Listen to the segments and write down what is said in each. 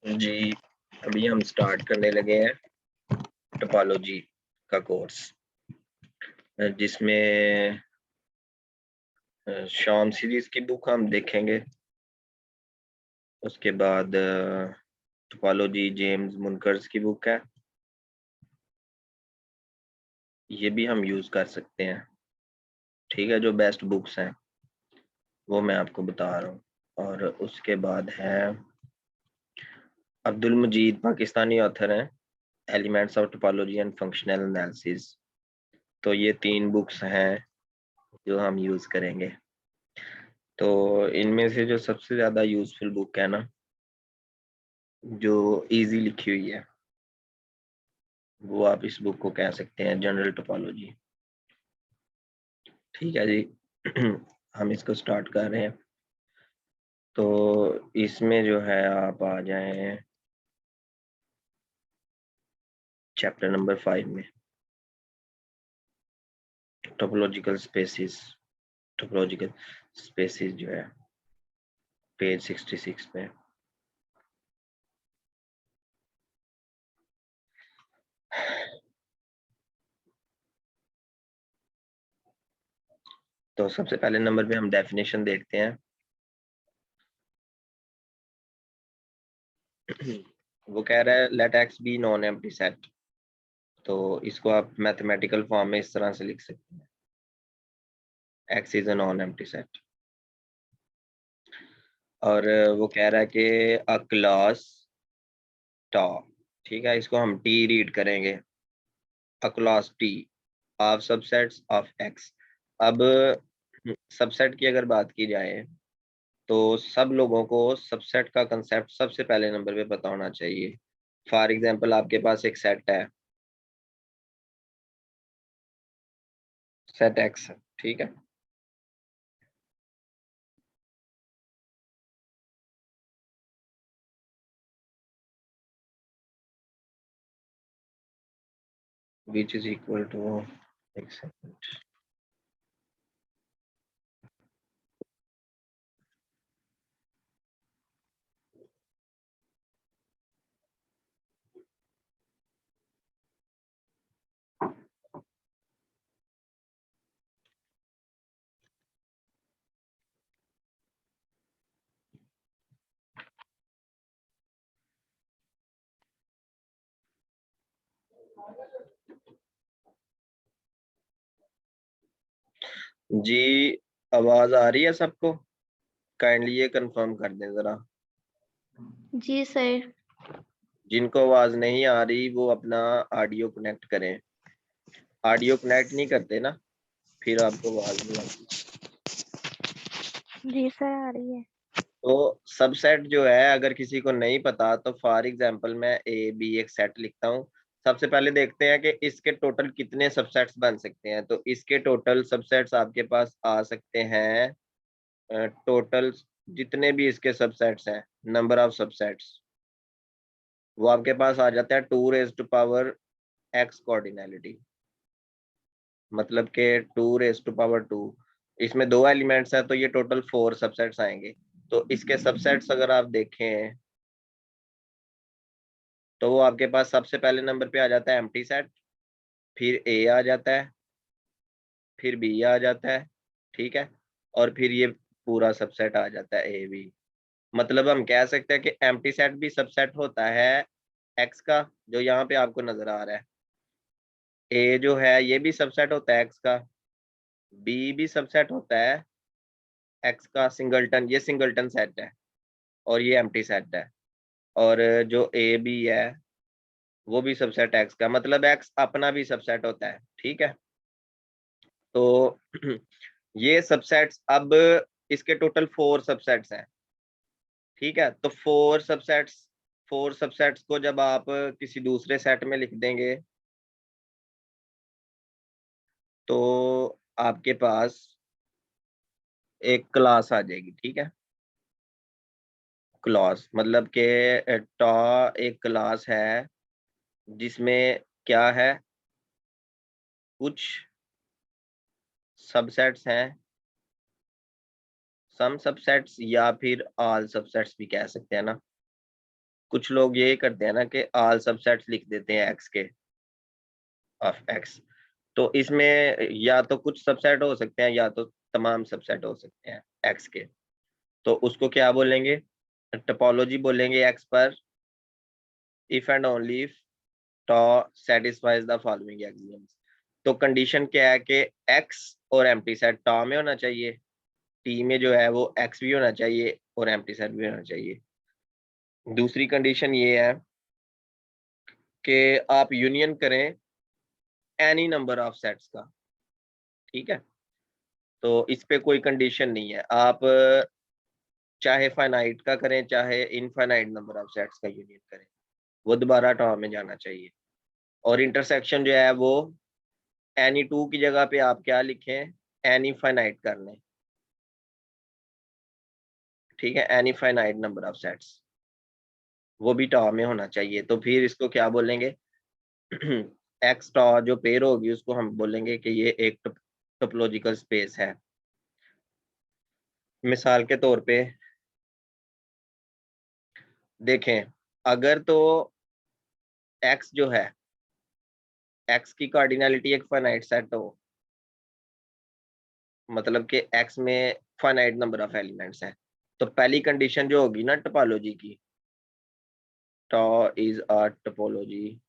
जी, अभी हम स्टार्ट करने लगे हैं टोपोलॉजी का कोर्स, जिसमें शॉम सीरीज की बुक हम देखेंगे। उसके बाद टोपोलॉजी जेम्स मुनकर्स की बुक है, ये भी हम यूज कर सकते हैं। ठीक है, जो बेस्ट बुक्स हैं वो मैं आपको बता रहा हूँ। और उसके बाद है अब्दुल मजीद, पाकिस्तानी ऑथर हैं, elements of topology and functional analysis. तो ये 3 बुक्स हैं जो हम यूज करेंगे। तो इनमें से जो सबसे ज्यादा यूजफुल बुक है ना, जो इजी लिखी हुई है, वो आप इस बुक को कह सकते हैं जनरल टोपोलॉजी। ठीक है जी। हम इसको स्टार्ट कर रहे हैं। तो इसमें जो है आप आ जाएं चैप्टर नंबर 5 में, टोपोलॉजिकल स्पेसिस। टोपोलॉजिकल स्पेसिस जो है पेज 66 पे। तो सबसे पहले नंबर पे हम डेफिनेशन देखते हैं। वो कह रहा है let X be non empty set. तो इसको आप मैथमेटिकल फॉर्म में इस तरह से लिख सकते हैं, x is a non empty set. और वो कह रहा है कि अ क्लास टा, ठीक है, इसको हम टी रीड करेंगे, अ class T of subsets of x. अब सबसेट की अगर बात की जाए तो सब लोगों को सबसेट का कंसेप्ट सबसे पहले नंबर पे पता होना चाहिए। फॉर एग्जांपल आपके पास एक सेट है, सेट एक्स, ठीक है। विच इज इक्वल टू, एक सेकंड। जी, आवाज आ रही है सबको? काइंडली ये कंफर्म कर दें जरा। जी सर। जिनको आवाज नहीं आ रही वो अपना ऑडियो कनेक्ट करें। ऑडियो कनेक्ट नहीं करते ना, फिर आपको आवाज नहीं आती। जी सर, आ रही है। तो सबसेट जो है, अगर किसी को नहीं पता तो फॉर एग्जांपल मैं ए बी एक सेट लिखता हूँ। सबसे पहले देखते हैं कि इसके टोटल कितने सबसेट्स बन सकते हैं। तो इसके टोटल सबसेट्स आपके पास आ सकते हैं, टोटल जितने भी इसके सबसेट्स हैं, नंबर ऑफ सबसेट्स, वो आपके पास आ जाता है 2 रेज़ टू पावर एक्स कोऑर्डिनैलिटी। मतलब के 2 रेज़ टू पावर 2, इसमें 2 एलिमेंट्स हैं तो ये टोटल 4 सबसेट्स आएंगे। तो इसके सबसेट्स अगर आप देखें तो वो आपके पास सबसे पहले नंबर पे आ जाता है एम्प्टी सेट, फिर ए आ जाता है, फिर बी आ जाता है, ठीक है, और फिर ये पूरा सबसेट आ जाता है ए बी। मतलब हम कह सकते हैं कि एम्प्टी सेट भी सबसेट होता है एक्स का, जो यहाँ पे आपको नजर आ रहा है। ए जो है ये भी सबसेट होता है एक्स का, बी भी सबसेट होता है एक्स का सिंगलटन, ये सिंगलटन सेट है, और ये एम्प्टी सेट है। और जो ए बी है वो भी सबसेट एक्स का, मतलब एक्स अपना भी सबसेट होता है, ठीक है। तो ये सबसेट्स, अब इसके टोटल 4 सबसेट्स हैं, ठीक है। तो 4 सबसेट्स को जब आप किसी दूसरे सेट में लिख देंगे तो आपके पास एक क्लास आ जाएगी, ठीक है। क्लास मतलब के टॉ एक क्लास है जिसमें क्या है, कुछ सबसेट्स हैं, सम सबसेट्स या फिर ऑल सबसेट्स भी कह सकते हैं ना। कुछ लोग ये करते हैं ना कि ऑल सबसेट्स लिख देते हैं एक्स के ऑफ एक्स। तो इसमें या तो कुछ सबसेट हो सकते हैं या तो तमाम सबसेट हो सकते हैं एक्स के। तो उसको क्या बोलेंगे? टोपोलॉजी बोलेंगे एक्स पर if and only if tau satisfies the following axioms. तो कंडीशन क्या है कि एक्स और एम्प्टी सेट टॉ में होना चाहिए, टी में जो है वो एक्स भी होना चाहिए और एम्प्टी सेट भी होना चाहिए। दूसरी कंडीशन ये है कि आप यूनियन करें एनी नंबर ऑफ सेट्स का। ठीक है, तो इस पे कोई कंडीशन नहीं है, आप चाहे फाइनाइट का करें चाहे इनफाइनाइट नंबर ऑफ सेट्स का यूनियन करें, वो दोबारा टॉ में जाना चाहिए। और इंटरसेक्शन जो है वो एनी टू की जगह पे आप क्या लिखें? एनी फाइनाइट कर लें। ठीक है, any finite number of sets, वो भी टॉ में होना चाहिए। तो फिर इसको क्या बोलेंगे? एक्स टॉ जो पेयर होगी उसको हम बोलेंगे कि ये एक टोपोलॉजिकल स्पेस है। मिसाल के तौर पे देखें, अगर तो एक्स जो है, एक्स की कार्डिनलिटी एक फाइनाइट सेट हो, मतलब कि एक्स में फाइनाइट नंबर ऑफ एलिमेंट्स हैं, तो पहली कंडीशन जो होगी ना टोपोलॉजी की, टॉ is a topology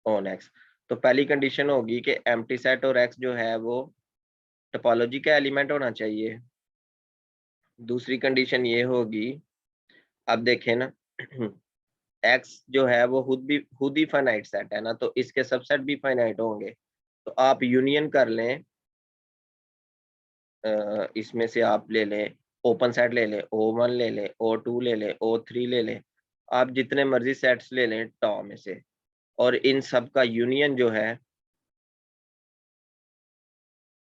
on x, तो पहली कंडीशन होगी कि एम्प्टी सेट और एक्स जो है वो टोपोलॉजी का एलिमेंट होना चाहिए। दूसरी कंडीशन ये होगी, अब देखें ना, एक्स जो है वो खुद ही फाइनाइट सेट है ना, तो इसके सबसेट भी फाइनाइट होंगे। तो आप यूनियन कर लें, इसमें से आप ले लें, ओपन सेट ले लें, O1 ले लें, O2 ले लें, O3 ले लें, आप जितने मर्जी सेट्स ले लें टॉ में से, और इन सब का यूनियन जो है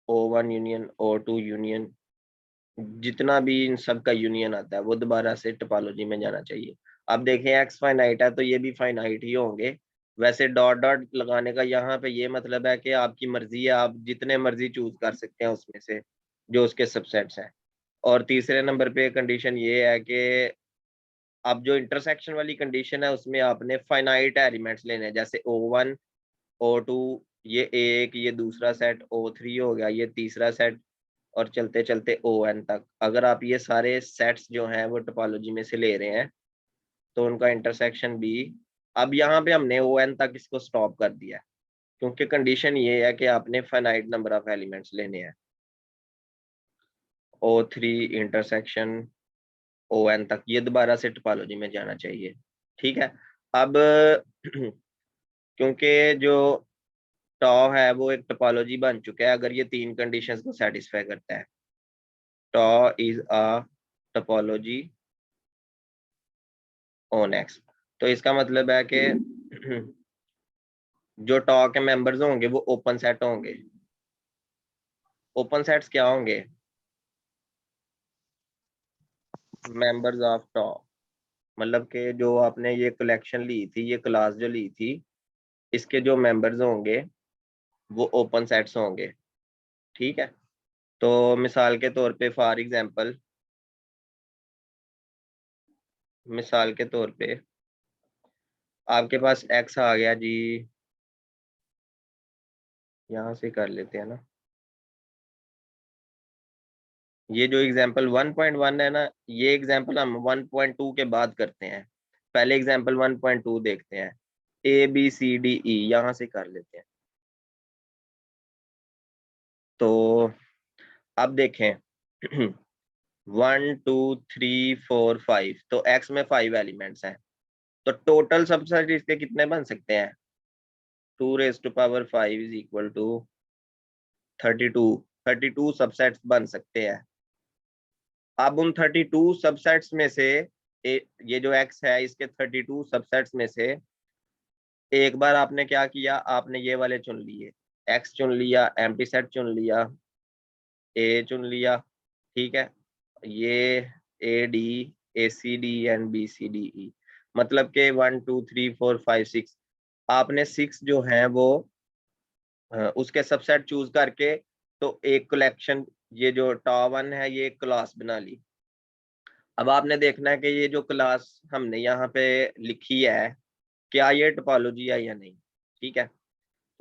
O1 यूनियन O2 यूनियन, जितना भी इन सब का यूनियन आता है वो दोबारा से टोपोलॉजी में जाना चाहिए। अब देखें एक्स फाइनाइट है तो ये भी फाइनाइट ही होंगे। वैसे डॉट डॉट लगाने का यहाँ पे ये मतलब है कि आपकी मर्जी है, आप जितने मर्जी चूज कर सकते हैं उसमें से जो उसके सबसेट्स हैं। और तीसरे नंबर पे कंडीशन ये है कि अब जो इंटरसेक्शन वाली कंडीशन है उसमें आपने फाइनाइट एलिमेंट्स लेने हैं, जैसे O1 O2 ये एक, ये दूसरा सेट, O3 हो गया ये तीसरा सेट, और चलते चलते ON तक। अगर आप ये सारे सेट्स जो हैं वो टोपोलॉजी में से ले रहे हैं तो उनका इंटरसेक्शन भी, अब यहाँ पे हमने ON तक इसको स्टॉप कर दिया है क्योंकि कंडीशन ये है कि आपने फाइनाइट नंबर ऑफ एलिमेंट्स लेने हैं। O3 इंटरसेक्शन ON तक, ये दोबारा से टोपोलॉजी में जाना चाहिए। ठीक है, अब क्योंकि जो टॉ है वो एक टोपोलॉजी बन चुका है अगर ये तीन कंडीशंस को सेटिस्फाई करता है। टॉ is a topology on x, तो इसका मतलब है कि जो टॉ के मेंबर्स होंगे वो ओपन सेट होंगे। ओपन सेट्स क्या होंगे? मेंबर्स ऑफ टॉ, मतलब कि जो आपने ये कलेक्शन ली थी, ये क्लास जो ली थी, इसके जो मेंबर्स होंगे वो ओपन सेट्स होंगे। ठीक है, तो मिसाल के तौर पे फॉर एग्जांपल, मिसाल के तौर पे आपके पास एक्स आ गया जी, यहाँ से कर लेते हैं ना, ये जो एग्जांपल 1.1 है ना, ये एग्जांपल हम 1.2 के बाद करते हैं। पहले एग्जांपल 1.2 देखते हैं, ABCDE यहाँ से कर लेते हैं। तो अब देखें 1 2 3 4 5, तो एक्स में 5 एलिमेंट्स हैं, तो टोटल सबसेट इसके कितने बन सकते हैं? 2⁵ इज इक्वल टू 32, 32 सबसेट्स बन सकते हैं। अब उन 32 सबसेट्स में से ये जो एक्स है इसके 32 सबसेट्स में से एक बार आपने क्या किया, आपने ये वाले चुन लिए, एक्स चुन लिया, एम्प्टी सेट चुन लिया, ए चुन लिया। ठीक है, ये AD ACD एंड BCDE, मतलब के 1 2 3 4 5 6, आपने 6 जो है वो उसके सबसेट चूज करके तो एक कलेक्शन, ये जो टॉ 1 है ये एक क्लास बना ली। अब आपने देखना है कि ये जो क्लास हमने यहाँ पे लिखी है क्या ये टोपोलॉजी है या नहीं, ठीक है।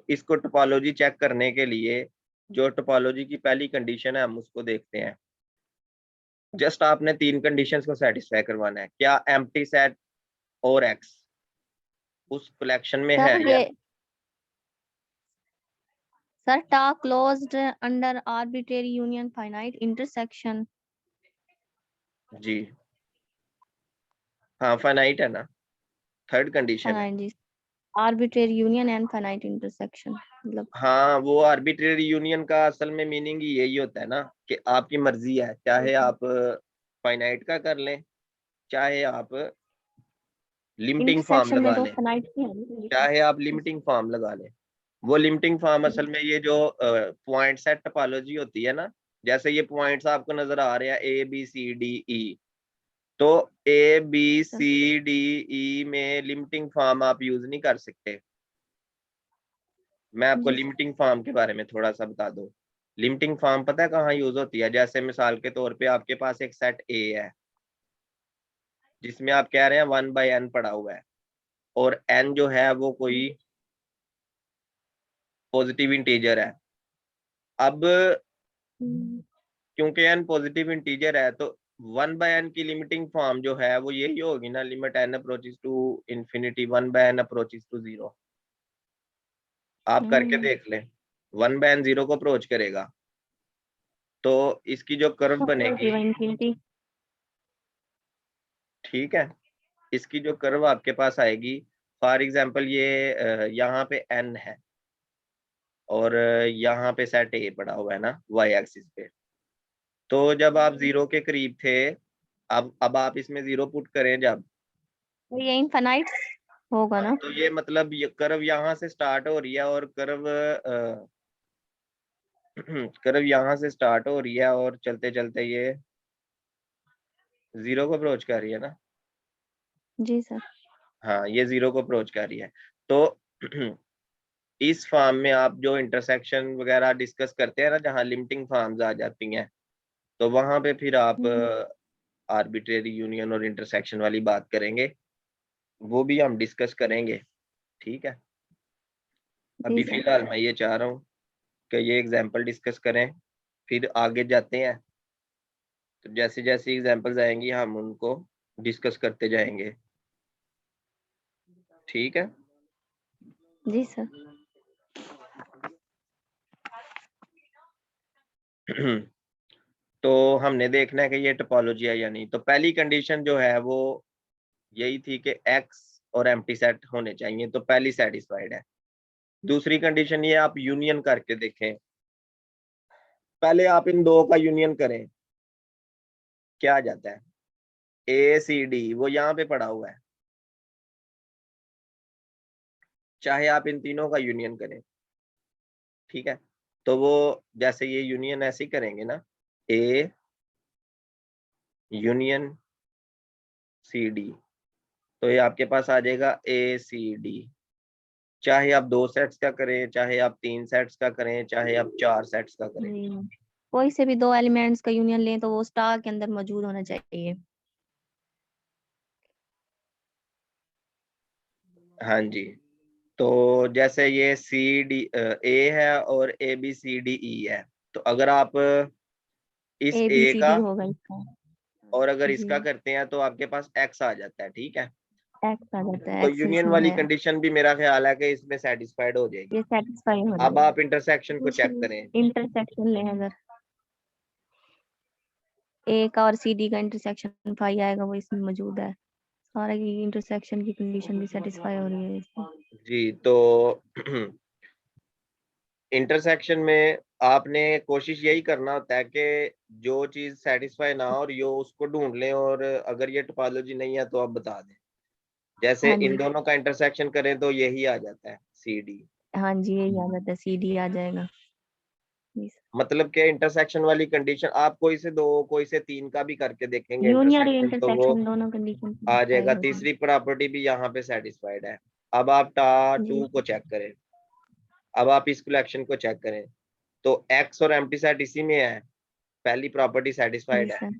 इसको टोपोलॉजी चेक करने के लिए जो टोपोलॉजी की पहली कंडीशन है हम उसको देखते हैं। जस्ट आपने 3 कंडीशंस को सेटिस्फाई करवाना है। क्या एम्प्टी सेट और एक्स उस कलेक्शन में है सर या ये सर टा closed under arbitrary union finite intersection. जी हाँ फाइनाइट है ना, थर्ड कंडीशन है। फाइनाइट जी, arbitrary union and finite intersection मतलब। हाँ वो आर्बिट्रेरी यूनियन का असल में मीनिंग ही यही होता है ना कि आपकी मर्जी है, चाहे आप फाइनाइट का कर लें, चाहे आप लिमिटिंग फॉर्म इंटरसेक्शन में लगा तो लें, फाइनाइट ही है। चाहे आप लिमिटिंग फॉर्म लगा लें। वो लिमिटिंग फॉर्म असल में ये जो पॉइंट सेट टोपोलॉजी होती है ना, जैसे ये पॉइंट्स आपको नजर आ रहे हैं A B C D E, तो A B C D E में लिमिटिंग फॉर्म आप यूज नहीं कर सकते। मैं आपको जी लिमिटिंग फॉर्म के बारे में थोड़ा सा बता दूं। लिमिटिंग फॉर्म पता है कहाँ यूज होती है? जैसे मिसाल के तौर पे आपके पास एक सेट ए है जिसमें आप कह रहे हैं 1/n पड़ा हुआ है और n जो है वो कोई पॉजिटिव इंटीजर है। अब क्योंकि n पॉजिटिव इंटीजर है तो 1/n की लिमिटिंग फॉर्म जो है वो यही होगी ना, limit n approaches to infinity 1/n approaches to 0। आप करके देख लें, 1/n 0 को अप्रोच करेगा तो इसकी जो कर्व बनेगी, इंफिनिटी। ठीक है, इसकी जो कर्व आपके पास आएगी, फॉर एग्जांपल ये यहाँ पे n है और यहाँ पे सेट ए पड़ा हुआ है ना y एक्सिस पे, तो जब आप 0 के करीब थे, अब आप इसमें 0 पुट करें जब, तो ये इनफाइनाइट होगा ना। तो ये मतलब ये कर्व यहाँ से स्टार्ट हो रही है और कर्व कर्व यहाँ से स्टार्ट हो रही है और चलते चलते ये 0 को अप्रोच कर रही है ना। जी सर। हाँ ये 0 को अप्रोच कर रही है। तो इस फॉर्म में आप जो इंटरसेक्शन वगैरह डिस्कस करते हैं ना, जहाँ लिमिटिंग फॉर्म्स आ जाती हैं, तो वहां पे फिर आप आर्बिट्रेरी यूनियन और इंटरसेक्शन वाली बात करेंगे, वो भी हम डिस्कस करेंगे, ठीक है। जी अभी सर। फिलहाल मैं ये चाह रहा हूँ कि ये एग्जांपल डिस्कस करें, फिर आगे जाते हैं। तो जैसे जैसे एग्जांपल्स आएंगी हम उनको डिस्कस करते जाएंगे, ठीक है। जी सर। तो हमने देखना है कि ये टोपोलॉजी है या नहीं। तो पहली कंडीशन जो है वो यही थी कि एक्स और एम्प्टी सेट होने चाहिए, तो पहली सेटिस्फाइड है। दूसरी कंडीशन ये आप यूनियन करके देखें, पहले आप इन दो का यूनियन करें, क्या आ जाता है? ए सी डी वो यहाँ पे पड़ा हुआ है, चाहे आप इन तीनों का यूनियन करें, ठीक है। तो वो जैसे ये यूनियन ऐसे ही करेंगे ना, ए यूनियन सी डी, तो ये आपके पास आ जाएगा ए सी डी। चाहे आप 2 सेट्स का करें, चाहे आप 3 सेट्स का करें, चाहे आप 4 सेट्स का करें। जी, कोई से भी दो एलिमेंट्स का यूनियन लें तो वो स्टार के अंदर मौजूद होना चाहिए। हाँ जी। तो जैसे ये सी डी ए है और A B C D E है, तो अगर आप इस ए बी ए सी का डी होगा इसका। और अगर जी, इसका करते हैं तो आपके पास एक्स आ जाता है, ठीक है। एक्स आ जाता है, तो एक्स यूनियन इसमें वाली है। कंडीशन भी मेरा ख्याल है कि इसमें सेटिस्फाइड हो जाएगी। ये सेटिस्फाई हो अब जाएगा। आप इंटरसेक्शन को चेक करें। दूसरी इंटरसेक्शन लें अगर ए का और सी डी का इंटरसेक्शन फाई आएगा, वो इसमें मौजूद है। सारे की इंटरसेक्शन की कंडीशन भी सेटिस्फाई हो रही है इसमें। जी तो इंटरसेक्शन में आपने कोशिश यही करना होता है कि जो चीज सेटिस्फाई ना हो और यो उसको ढूंढ लें, और अगर ये टोपोलॉजी नहीं है तो आप बता दें। जैसे हाँ इन जी। दोनों का इंटरसेक्शन करें तो यही आ जाता है सी डी। हाँ जी, यही आ जाता है, सी डी आ जाएगा। मतलब कि इंटरसेक्शन वाली कंडीशन आप कोई से 2 कोई से 3 का भी करके देखेंगे यूनियन और इंटरसेक्शन, तो वो इंटरसेक्शन दोनों कंडीशन आ सेटिस्फाई जाएगा। होगी। तीसरी प्रॉपर्टी भी यहाँ पे सेटिस्फाइड है। अब आप टा जी। 2 को चेक करें, अब आप इस कलेक्शन को चेक करें, तो एक्स और एम्प्टी सेट इसी में है, पहली प्रॉपर्टी जी सेटिस्फाइड है। सर।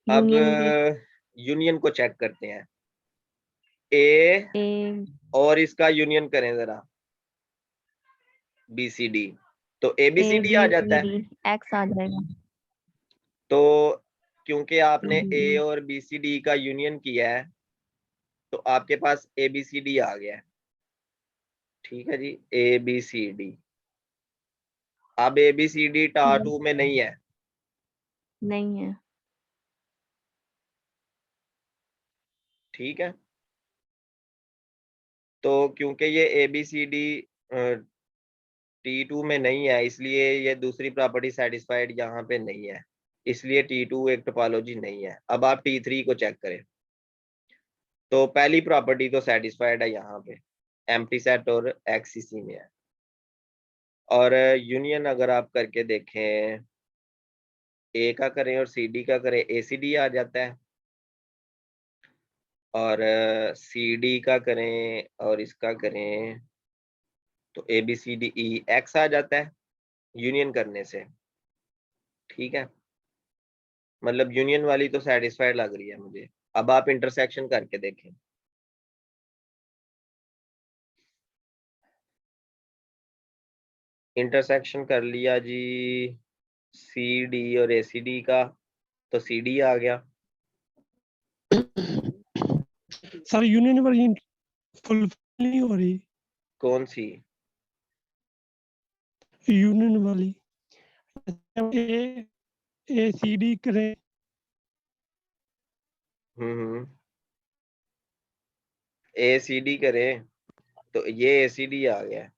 अब यूनियन यूनियन को चेक करते हैं, ए ए और इसका यूनियन करें जरा, BCD, तो ABCD आ जाता है। एक्स आ जाएगा। तो क्योंकि आपने A ABCD और BCD का यूनियन किया है तो आपके पास ABCD आ गया है। ठीक है जी, ABCD। अब ABCD टाटू में नहीं है, नहीं है। ठीक है। तो क्योंकि ये ABCD T2 में नहीं है, इसलिए ये दूसरी प्रॉपर्टी सेटिस्फाइड यहाँ पे नहीं है, इसलिए T2 एक टोपोलॉजी नहीं है। अब आप T3 को चेक करें, तो पहली प्रॉपर्टी तो सेटिस्फाइड है यहाँ पे, एम्प्टी सेट और एक्स इसी में है। और यूनियन अगर आप करके देखें, ए का करें और CD का करें, ACD आ जाता है। और CD का करें और इसका करें तो ABCDEX आ जाता है यूनियन करने से। ठीक है, मतलब यूनियन वाली तो सेटिस्फाइड लग रही है मुझे। अब आप इंटरसेक्शन करके देखें, इंटरसेक्शन कर लिया जी CD और ACD का, तो CD आ गया। सर यूनियन वाली फुलफिल नहीं हो रही, कौन सी? यूनियन वाली ACD करें ACD करें तो ये ACD आ गया।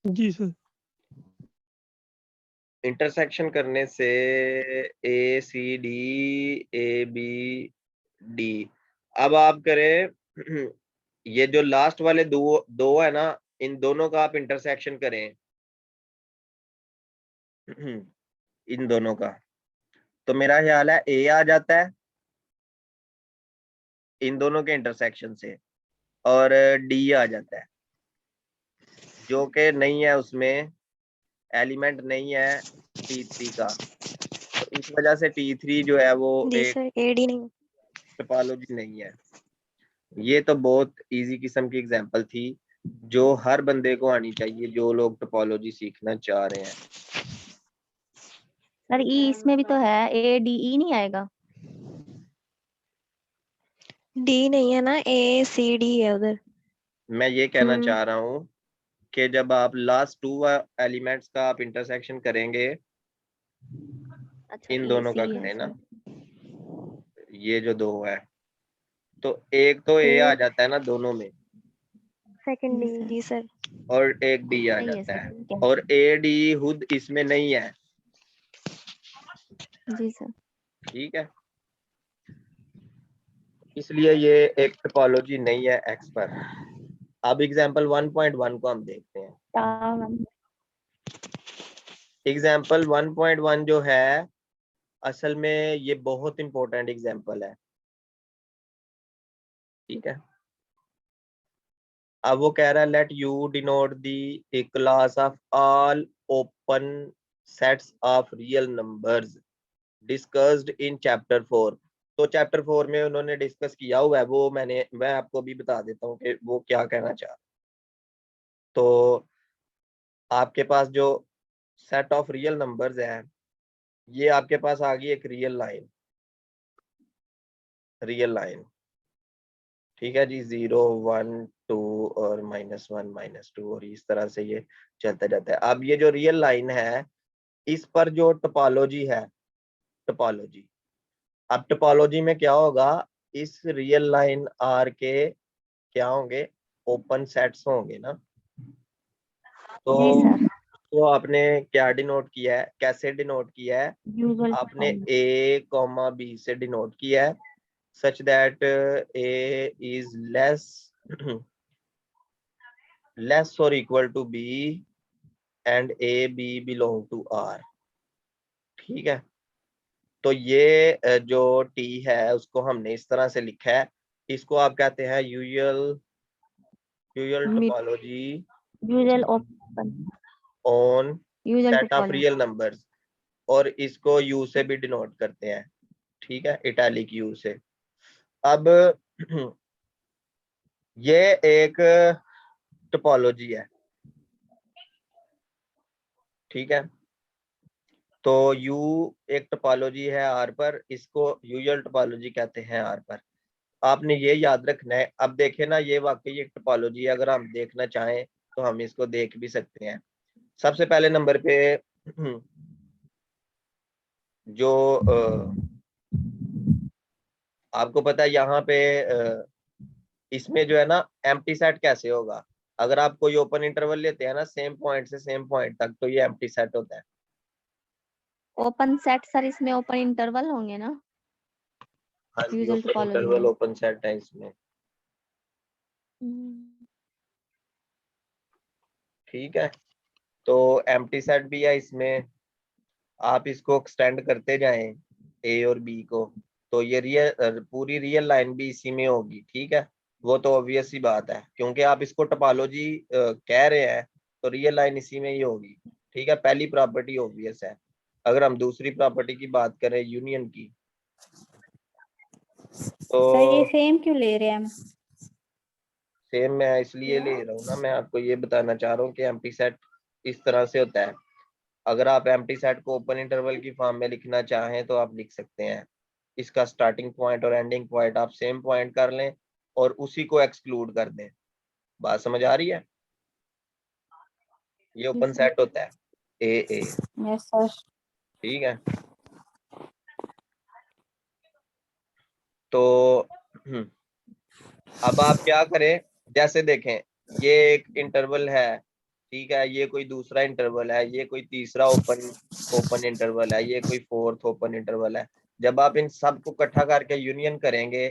जी सर। इंटरसेक्शन करने से ACD ABD। अब आप करें ये जो लास्ट वाले दो दो है ना, इन दोनों का आप इंटरसेक्शन करें इन दोनों का, तो मेरा ख्याल है A आ जाता है इन दोनों के इंटरसेक्शन से, और D आ जाता है, जो कि नहीं है, उसमें एलिमेंट नहीं है T3 का। तो इस वजह से T3 जो है वो जी एक सर, AD नहीं। टोपोलॉजी नहीं है। ये तो बहुत इजी किस्म की एग्जांपल थी जो हर बंदे को आनी चाहिए जो लोग टोपोलॉजी सीखना चाह रहे हैं। सर ई इसमें भी तो है, ADE नहीं आएगा? D नहीं है ना, ACD है उधर। मैं ये कहना चाह रहा हूँ कि जब आप लास्ट टू एलिमेंट्स का आप इंटरसेक्शन करेंगे, अच्छा इन दोनों का ACD है करें ना, सर। ये जो दो है, तो एक तो A आ जाता है ना दोनों में, सेकंड जी D। सर। जी सर। और एक D आ सही है जाता सर, है, ठीक है। और AD खुद इसमें नहीं है। जी सर। ठीक है, इसलिए ये एक टोपोलॉजी नहीं है X पर। अब एग्जांपल 1.1 को हम देखते हैं। एग्जाम्पल 1.1 जो है, असल में ये बहुत इंपॉर्टेंट एग्जाम्पल है। ठीक है, अब वो कह रहा है let you denote the class of all open sets of real numbers discussed in chapter 4। तो चैप्टर 4 में उन्होंने डिस्कस किया हुआ है, वो मैं आपको भी बता देता हूँ कि वो क्या कहना चाह। तो आपके पास जो सेट ऑफ रियल नंबर्स है, ये आपके पास आ गई एक रियल लाइन, रियल लाइन। ठीक है जी, 0 1 2 और -1 -2 और इस तरह से ये चलता जाता है। अब ये जो रियल लाइन है, इस पर जो टोपोलॉजी है, टोपोलॉजी, अब टोपोलॉजी में क्या होगा, इस रियल लाइन आर के क्या होंगे, ओपन सेट्स होंगे ना। तो जी सर। तो आपने क्या डिनोट किया है, कैसे डिनोट किया है, यूजुअल आपने फॉर्म। A, B से डिनोट किया है, such that A is less और equal to B and AB belong to R। ठीक है, तो ये जो T है उसको हमने इस तरह से लिखा है, इसको आप कहते हैं usual topology usual open. On usual set of real numbers, और इसको यू से भी डिनोट करते हैं, ठीक है, इटैलिक यू से। अब ये एक टोपोलॉजी है, ठीक है, तो यू एक टोपोलॉजी है आर पर, इसको यूजुअल टोपोलॉजी कहते हैं आर पर। आपने ये याद रखना है। अब देखें ना, ये वाकई एक टोपोलॉजी है, अगर हम देखना चाहें तो हम इसको देख भी सकते हैं। सबसे पहले नंबर पे जो आपको पता है यहाँ पे इसमें जो है ना एम्प्टी सेट कैसे होगा, अगर आप कोई ओपन इंटरवल लेते हैं ना सेम पॉइंट से सेम पॉइंट तक, तो ये एम्प्टी सेट होता है। ओपन सेट सर, इसमें ओपन इंटरवल होंगे ना? हाँ जी, यूजुअल ओपन टोपोलॉजी इंटरवल में। ओपन सेट है इसमें, ठीक है। तो एम्प्टी सेट भी है इसमें, आप इसको एक्सटेंड करते जाएं ए और बी को, तो ये पूरी रियल लाइन भी इसी में होगी, ठीक है। वो तो ऑब्वियस ही बात है, क्योंकि आप इसको टोपोलॉजी कह रहे हैं, तो रियल लाइन इसी में ही होगी, ठीक है। पहली प्रॉपर्टी ऑब्वियस है। अगर हम दूसरी प्रॉपर्टी की बात करें यूनियन की, तो ये सेम क्यों ले रहे हैं हम? सेम मैं इसलिए ले रहा हूँ ना, मैं आपको ये बताना चाह रहा हूँ कि एम्प्टी सेट इस तरह से होता है। अगर आप एम्प्टी सेट को ओपन इंटरवल की फॉर्म में लिखना चाहें तो आप लिख सकते हैं, इसका स्टार्टिंग पॉइंट और एंडिंग पॉइंट आप सेम पॉइंट कर लें और उसी को एक्सक्लूड कर दें। बात समझ आ रही है? ये ओपन सर। सेट होता है ए, यस सर। ठीक है। तो अब आप क्या करें, जैसे देखें ये एक इंटरवल है, ठीक है, ये कोई दूसरा इंटरवल है, ये कोई तीसरा ओपन इंटरवल है, ये कोई फोर्थ ओपन इंटरवल है। जब आप इन सब को इकट्ठा करके यूनियन करेंगे,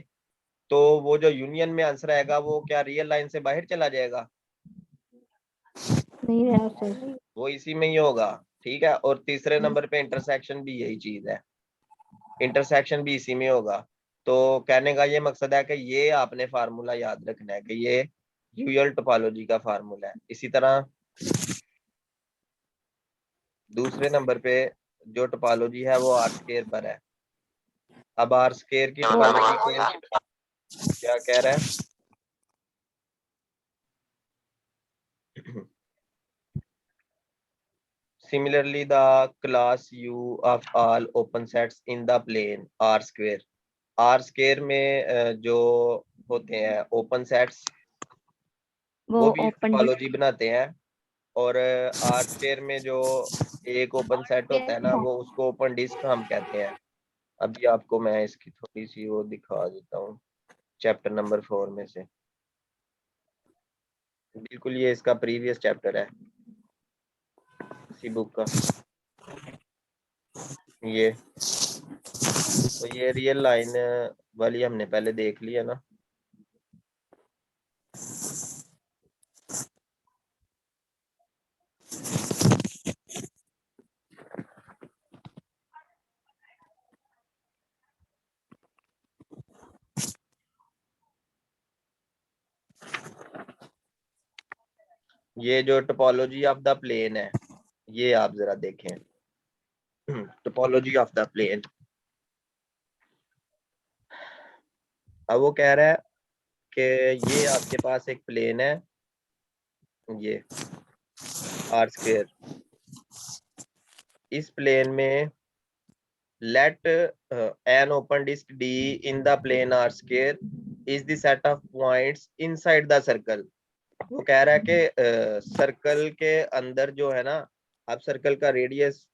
तो वो जो यूनियन में आंसर आएगा वो क्या रियल लाइन से बाहर चला जाएगा? नहीं नो रहता सर। है। वो इसी में ही होगा, ठीक है। और तीसरे नंबर पे इंटरसेक्शन भी यही चीज है, इंटरसेक्शन भी इसी में होगा। तो कहने का ये मकसद है कि ये आपने फार्मूला याद रखना है कि ये यूजुअल टोपोलॉजी का फार्मूला है। इसी तरह दूसरे नंबर पे जो टोपोलॉजी है वो आर स्क्वायर पर है। अब आर स्क्वायर की टोपोलॉजी को क्या कह रहा है? Similarly, the class U of all open sets in the plane R square, R square में जो होते हैं ओपन सेट्स, वो भी एक ओपन टोपोलॉजी बनाते हैं। और आर स्क्वायर में जो एक ओपन सेट होता है ना, वो उसको ओपन डिस्क हम कहते हैं। अभी आपको मैं इसकी थोड़ी सी वो दिखा देता हूँ, चैप्टर नंबर 4 में से, बिल्कुल ये इसका प्रीवियस चैप्टर है इसी बुक का। ये तो ये रियल लाइन वाली हमने पहले देख लिया ना। ये जो टोपोलॉजी ऑफ द प्लेन है, ये आप जरा देखें, टोपोलॉजी ऑफ द प्लेन। अब वो कह रहा है कि ये आपके पास एक प्लेन है, ये आर स्क्वायर, इस प्लेन में let an open disc D in the plane R square is the set of points inside the circle. वो कह रहा है कि सर्कल के अंदर जो है ना, अब सर्कल का रेडियस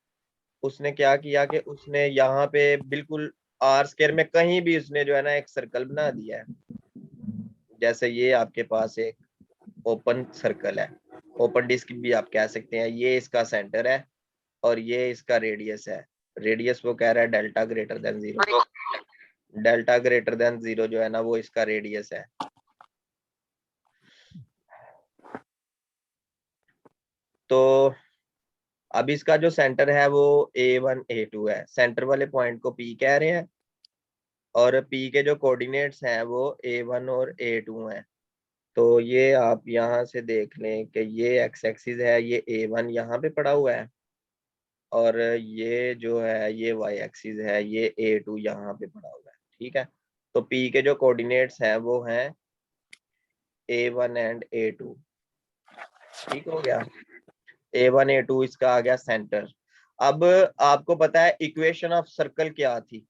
उसने क्या किया कि उसने यहाँ पे बिल्कुल आर स्क्वायर में कहीं भी उसने जो है ना एक सर्कल बना दिया है। जैसे ये आपके पास एक ओपन सर्कल है, ओपन डिस्क भी आप कह सकते हैं, ये इसका सेंटर है और ये इसका रेडियस है। रेडियस वो कह रहा है delta greater than 0, delta greater than 0 जो है ना वो इसका रेडियस है। तो अब इसका जो सेंटर है वो A1 A2 है, सेंटर वाले पॉइंट को P कह रहे हैं, और P के जो कोऑर्डिनेट्स हैं वो A1 और A2 हैं। तो ये आप यहाँ से देख लें कि ये एक्स एक्सिस है, ये A1 यहाँ पे पड़ा हुआ है और ये जो है ये y एक्सिस है, ये A2 यहाँ पे पड़ा हुआ है, ठीक है। तो P के जो कोऑर्डिनेट्स हैं वो हैं A1 एंड A2, ठीक हो गया। A1 A2 इसका आ गया सेंटर। अब आपको पता है इक्वेशन ऑफ सर्कल क्या थी?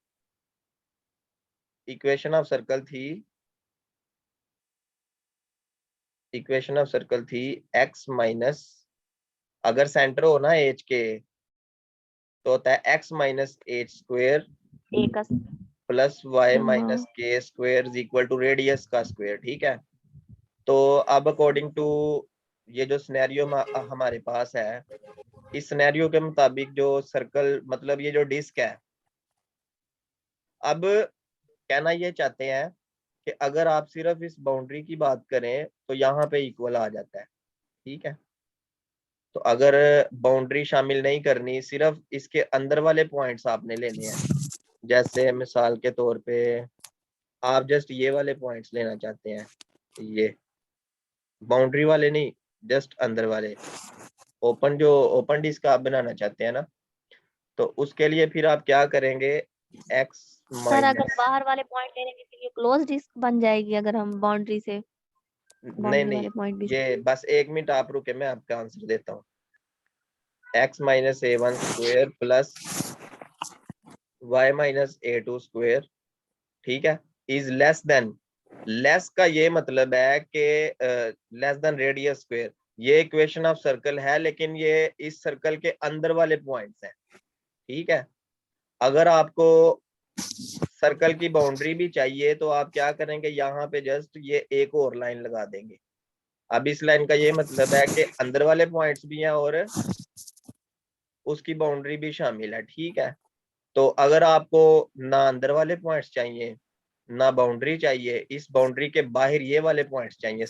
इक्वेशन ऑफ सर्कल थी x माइनस, अगर सेंटर हो ना एच के तो होता है x माइनस एच स्क्वेयर ए का प्लस वाई हाँ, minus K square is equal to radius का स्क्वेयर, ठीक है। तो अब अकॉर्डिंग टू ये जो सिनेरियो हमारे पास है, इस सिनेरियो के मुताबिक जो सर्कल मतलब ये जो डिस्क है, अब कहना ये चाहते हैं कि अगर आप सिर्फ इस बाउंड्री की बात करें तो यहाँ पे इक्वल आ जाता है, ठीक है। तो अगर बाउंड्री शामिल नहीं करनी, सिर्फ इसके अंदर वाले पॉइंट्स आपने लेने हैं, जैसे मिसाल के तौर पे आप जस्ट ये वाले पॉइंट्स लेना चाहते हैं, ये बाउंड्री वाले नहीं, जस्ट अंदर वाले ओपन डिस्क आप बनाना चाहते हैं ना, तो उसके लिए फिर आप क्या करेंगे, x सर अगर माइनस, बाहर वाले पॉइंट लेने के लिए क्लोज डिस्क बन जाएगी अगर हम बाउंड्री से नहीं बाउंड्री नहीं, वाले पॉइंट भी ये बस 1 मिनट आप रुके, मैं आपका आंसर देता हूँ। x minus A1 square plus y minus A2 square, ठीक है, इज लेस देन, लेस का ये मतलब है कि लेस देन रेडियस स्क्वेयर। ये इक्वेशन ऑफ सर्कल है लेकिन ये इस सर्कल के अंदर वाले पॉइंट्स हैं, ठीक है। अगर आपको सर्कल की बाउंड्री भी चाहिए तो आप क्या करेंगे, यहाँ पे जस्ट ये एक और लाइन लगा देंगे। अब इस लाइन का ये मतलब है कि अंदर वाले पॉइंट्स भी हैं और उसकी बाउंड्री भी शामिल है, ठीक है। तो अगर आपको ना अंदर वाले पॉइंट्स चाहिए ना बाउंड्री चाहिए, इस बाउंड्री के बाहर ये वाले पॉइंट्स चाहिए,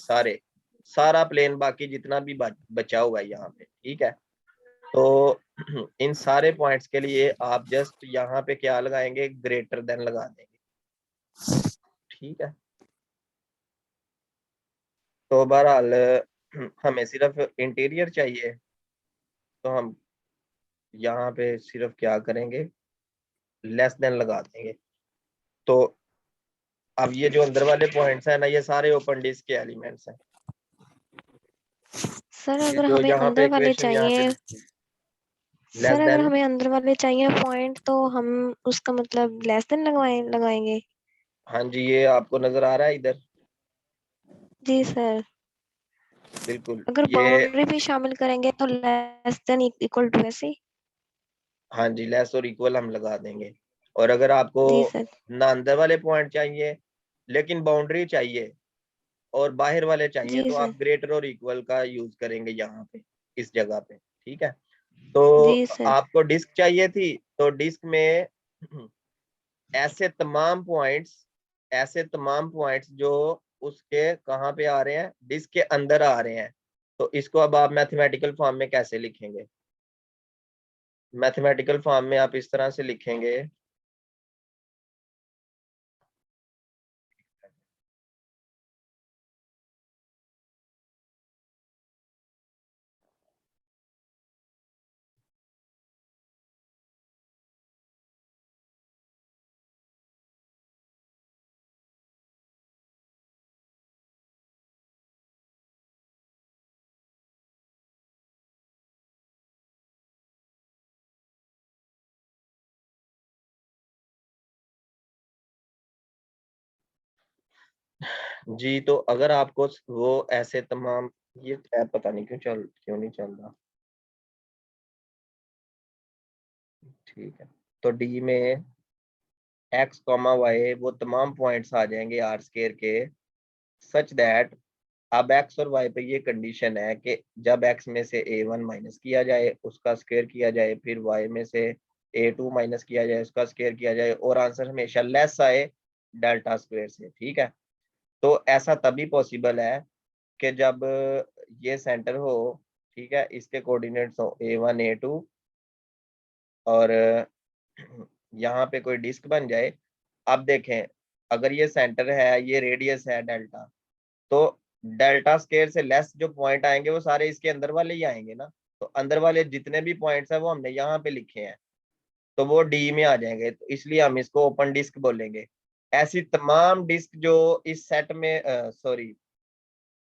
सारा प्लेन बाकी जितना भी बचा हुआ है यहाँ पे, ठीक है। तो इन सारे पॉइंट्स के लिए आप जस्ट यहाँ पे क्या लगाएंगे, ग्रेटर देन लगा देंगे, ठीक है। तो बहरहाल हमें सिर्फ इंटीरियर चाहिए, तो हम यहाँ पे सिर्फ क्या करेंगे, लेस देन लगा देंगे। तो अब ये जो अंदर वाले पॉइंट्स हैं ना, ये सारे ओपन डिस्क के एलिमेंट्स हैं। सर ये अगर जो हमें यहाँ पे अंदर वाले इक्वेशन यहाँ पे चाहिए, लेस सर अगर देन, हमें अंदर वाले चाहिए पॉइंट तो हम उसका मतलब लेस देन लगाएंगे। हाँ जी, ये आपको नजर आ रहा है इधर, जी सर। बिल्कुल अगर ये, बाउंड्री भी शामिल करेंगे तो लेस देन इक्वल टू ऐसे। हाँ जी, लेस और इक्वल हम लगा देंगे। और अगर आपको जी सर। ना अंदर वाले पॉइंट चाहिए लेकिन बाउंड्री चाहिए और बाहर वाले चाहिए, जी तो सर। आप ग्रेटर और इक्वल का यूज करेंगे यहाँ पे, इस जगह पे, ठीक है। तो जी सर। आपको डिस्क चाहिए थी, तो डिस्क में ऐसे तमाम पॉइंट्स जो उसके कहाँ पे आ रहे हैं, डिस्क के अंदर आ रहे हैं। तो इसको अब आप मैथमेटिकल फॉर्म में कैसे लिखेंगे, मैथमेटिकल फॉर्म में आप इस तरह से लिखेंगे, जी। तो अगर आपको वो ऐसे तमाम, ये टैब पता नहीं क्यों नहीं चल रहा, ठीक है। तो डी में x, y वो तमाम पॉइंट्स आ जाएंगे आर स्केयर के, सच दैट अब x और y पे ये कंडीशन है कि जब x में से a1 माइनस किया जाए उसका स्क्वायर किया जाए, फिर y में से a2 माइनस किया जाए उसका स्क्वायर किया जाए, और आंसर हमेशा लेस आए डेल्टा स्क्वायर से, ठीक है। तो ऐसा तभी पॉसिबल है कि जब ये सेंटर हो, ठीक है, इसके कोऑर्डिनेट्स हो a1 a2 और यहाँ पे कोई डिस्क बन जाए। अब देखें, अगर ये सेंटर है, ये रेडियस है डेल्टा, तो डेल्टा स्क्वायर से लेस जो पॉइंट आएंगे वो सारे इसके अंदर वाले ही आएंगे ना, तो अंदर वाले जितने भी पॉइंट्स है वो हमने यहाँ पे लिखे हैं, तो वो डी में आ जाएंगे, तो इसलिए हम इसको ओपन डिस्क बोलेंगे। ऐसी तमाम डिस्क जो इस सेट में सॉरी,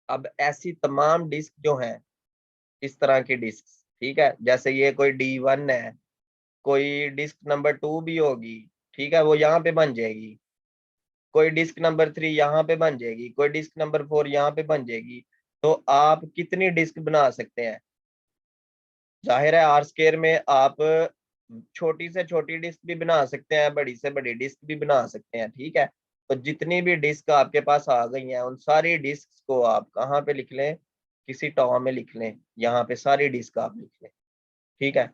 अब ऐसी तमाम डिस्क जो हैं, इस तरह की डिस्क, ठीक है, जैसे ये कोई D1 है, कोई डिस्क नंबर 2 भी होगी, ठीक है, वो यहाँ पे बन जाएगी, कोई डिस्क नंबर 3 यहाँ पे बन जाएगी, कोई डिस्क नंबर 4 यहाँ पे बन जाएगी। तो आप कितनी डिस्क बना सकते हैं? जाहिर है आर स्क्वायर में आप छोटी से छोटी डिस्क भी बना सकते हैं, बड़ी से बड़ी डिस्क भी बना सकते हैं, ठीक है। तो जितनी भी डिस्क आपके पास आ गई हैं, उन सारी डिस्क को आप कहाँ पे लिख लें? किसी टॉ में लिख लें, यहाँ पे सारी डिस्क आप लिख लें, ठीक है।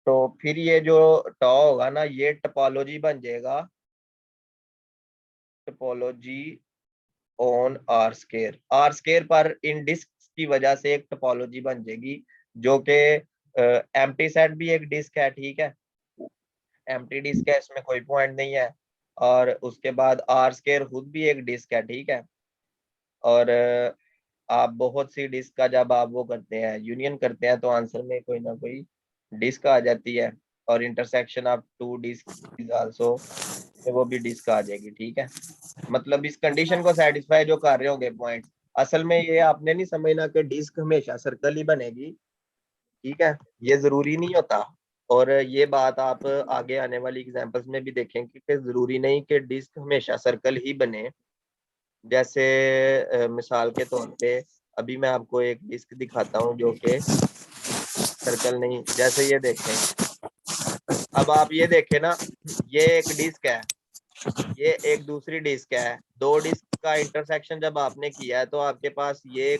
तो फिर ये जो टॉ होगा ना, ये टोपोलॉजी बन जाएगा, topology on R square. R square पर इन डिस्क की वजह से एक टोपोलॉजी बन जाएगी, जो कि एम्प्टी सेट भी एक डिस्क है, ठीक है, एम्प्टी डिस्क है, इसमें कोई पॉइंट नहीं है। और उसके बाद आर स्क्वायर खुद भी एक डिस्क है, ठीक है। और आप बहुत सी डिस्क का जब आप वो करते हैं, यूनियन करते हैं, तो आंसर में कोई ना कोई डिस्क आ जाती है, और intersection of two disc is also, वो भी डिस्क आ जाएगी, ठीक है। मतलब इस कंडीशन को सेटिस्फाई जो कर रहे होंगे पॉइंट, असल में ये आपने नहीं समझना कि डिस्क हमेशा सर्कल ही बनेगी, ठीक है, ये जरूरी नहीं होता। और ये बात आप आगे आने वाली एग्जांपल्स में भी देखेंगे कि जरूरी नहीं कि डिस्क हमेशा सर्कल ही बने। जैसे मिसाल के तौर पे अभी मैं आपको एक डिस्क दिखाता हूँ जो कि सर्कल नहीं, जैसे ये देखें, अब आप ये देखें ना, ये एक डिस्क है, ये एक दूसरी डिस्क है, दो डिस्क का इंटरसेक्शन जब आपने किया है, तो आपके पास ये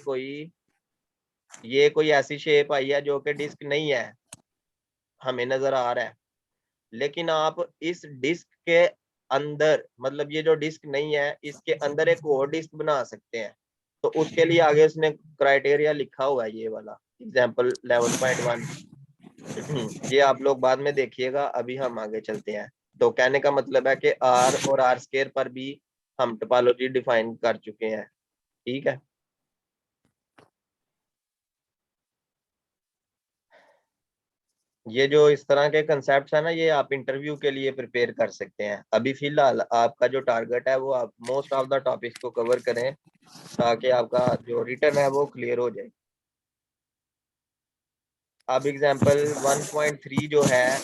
कोई ऐसी शेप आई है जो कि डिस्क नहीं है, हमें नजर आ रहा है। लेकिन आप इस डिस्क के अंदर, मतलब ये जो डिस्क नहीं है, इसके अंदर एक और डिस्क बना सकते हैं। तो उसके लिए आगे उसने क्राइटेरिया लिखा हुआ है, ये वाला एग्जांपल 11.1 ये आप लोग बाद में देखिएगा, अभी हम आगे चलते हैं। तो कहने का मतलब है कि आर और आर स्क्वायर पर भी हम टोपोलॉजी डिफाइन कर चुके हैं, ठीक है। ये जो इस तरह के कंसेप्ट है ना, ये आप इंटरव्यू के लिए प्रिपेयर कर सकते हैं। अभी फिलहाल आपका जो टारगेट है वो आप मोस्ट ऑफ द टॉपिक्स को कवर करें, ताकि आपका जो रिटर्न है वो क्लियर हो जाए। अब एग्जांपल 1.3 जो है,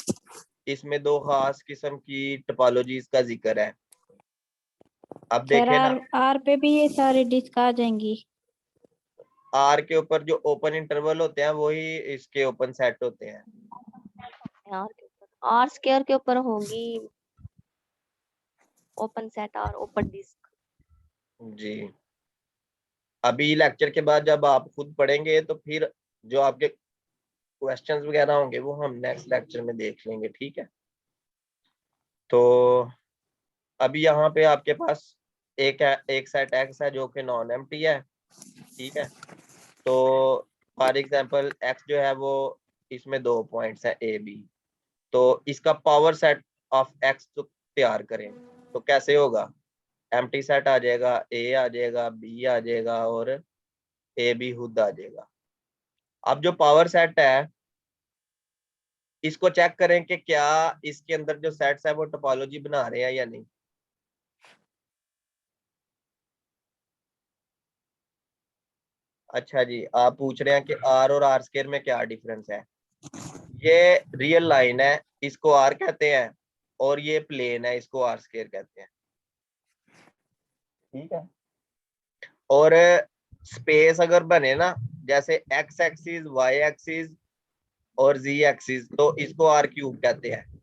इसमें दो खास किस्म की टोपोलॉजीज का जिक्र है। अब सर देखें ना, आर पे भी ये सारी डिस्क आ जाएंगी। आर के ऊपर जो ओपन इंटरवल होते हैं वही इसके ओपन सेट होते हैं। आर स्क्वायर के ऊपर होगी ओपन सेट और ओपन डिस्क। जी, अभी लेक्चर के बाद जब आप खुद पढ़ेंगे तो फिर जो आपके क्वेश्चंस वगैरह होंगे वो हम नेक्स्ट लेक्चर में देख लेंगे, ठीक है। तो अभी यहाँ पे आपके पास एक सेट एक्स है जो कि नॉन एम्प्टी है, ठीक है। तो फॉर एग्जांपल एक्स जो है वो, इसमें दो पॉइंट्स है ए बी, तो इसका पावर सेट ऑफ एक्स तो तैयार करें, तो कैसे होगा? एम्प्टी सेट आ जाएगा, ए आ जाएगा, बी आ जाएगा, और ए बी खुद आ जाएगा। अब जो पावर सेट है, इसको चेक करें कि क्या इसके अंदर जो सेट्स है वो टोपोलॉजी बना रहे हैं या नहीं। अच्छा जी, आप पूछ रहे हैं कि आर और आर स्क्वायर में क्या डिफरेंस है। ये रियल लाइन है, इसको आर कहते हैं, और ये प्लेन है, इसको आर स्क्वायर कहते हैं, ठीक है। और स्पेस अगर बने ना, जैसे एक्स एक्सिस, वाई एक्सिस और जी एक्सिस, तो इसको आर क्यूब कहते हैं।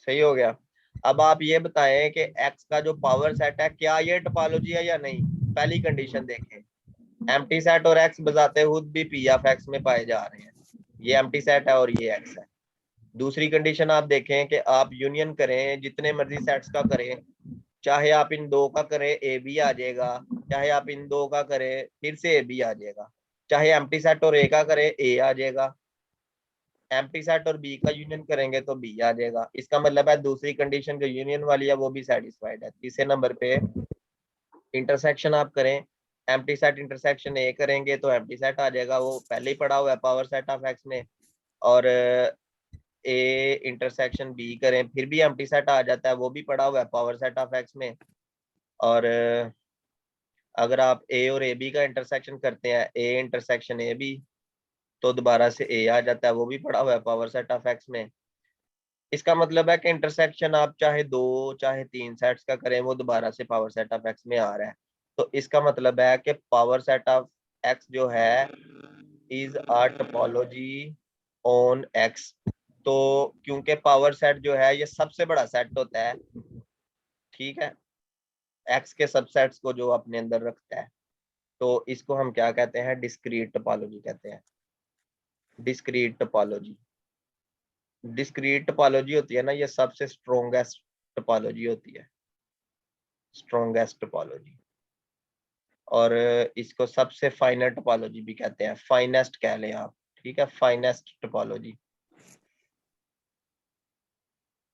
सही हो गया। अब आप ये बताएं कि एक्स का जो पावर सेट है, क्या ये टोपोलॉजी है या नहीं। पहली कंडीशन देखें, एम्प्टी सेट और एक्स बजाते खुद भी पी ऑफ एक्स में पाए जा रहे हैं, ये एम्प्टी सेट है और ये एक्स है। दूसरी कंडीशन आप देखें कि आप यूनियन करें, जितने मर्जी सेट्स का करें, चाहे आप इन दो का करें ए बी आ जाएगा, चाहे आप इन दो का करें फिर से ए बी आ जाएगा, चाहे एम्प्टी सेट और ए का करें ए आ जाएगा, एम्प्टी सेट और बी का यूनियन करेंगे तो बी आ जाएगा। इसका मतलब है दूसरी कंडीशन जो यूनियन वाली है वो भी सेटिस्फाइड है। तीसरे नंबर पे इंटरसेक्शन आप करें, एम्प्टी सेट इंटरसेक्शन ए करेंगे तो एम्प्टी सेट आ जाएगा, वो पहले ही पढ़ा हुआ है पावर सेट ऑफ एक्स में। और ए इंटरसेक्शन बी करें फिर भी एम्प्टी सेट आ जाता है, वो भी पढ़ा हुआ है पावर सेट ऑफ एक्स में। और अगर आप ए और ए बी का इंटरसेक्शन करते हैं, ए इंटरसेक्शन ए बी, तो दोबारा से ए आ जाता है, वो भी पढ़ा हुआ है पावर सेट ऑफ एक्स में। इसका मतलब है कि इंटरसेक्शन आप चाहे 2 चाहे 3 सेट्स का करें, वो दोबारा से पावर सेट ऑफ एक्स में आ रहा है। तो इसका मतलब है कि पावर सेट ऑफ एक्स जो है is a topology on x. तो क्योंकि पावर सेट जो है ये सबसे बड़ा सेट होता है, ठीक है, एक्स के सबसेट्स को जो अपने अंदर रखता है, तो इसको हम क्या कहते हैं, डिस्क्रीट टोपोलॉजी कहते हैं। डिस्क्रीट टोपोलॉजी, डिस्क्रीट टोपोलॉजी होती है ना, ये सबसे स्ट्रॉन्गेस्ट टोपोलॉजी होती है, स्ट्रॉन्गेस्ट टोपोलॉजी। और इसको सबसे फाइनर टोपोलॉजी भी कहते हैं, फाइनेस्ट कह लें आप, ठीक है, फाइनेस्ट टोपोलॉजी।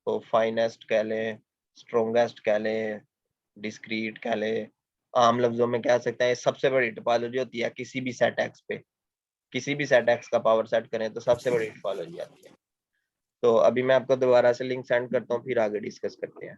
तो फाइनेस्ट कह लें, स्ट्रॉन्गेस्ट कह लें, डिस्क्रीट कह लें, आम लफ्जों में कह सकते हैं सबसे बड़ी टोपोलॉजी होती है किसी भी सेट एक्स पे। किसी भी सेट एक्स का पावर सेट करें तो सबसे बड़ी टोपोलॉजी आती है। तो अभी मैं आपको दोबारा से लिंक सेंड करता हूँ, फिर आगे डिस्कस करते हैं।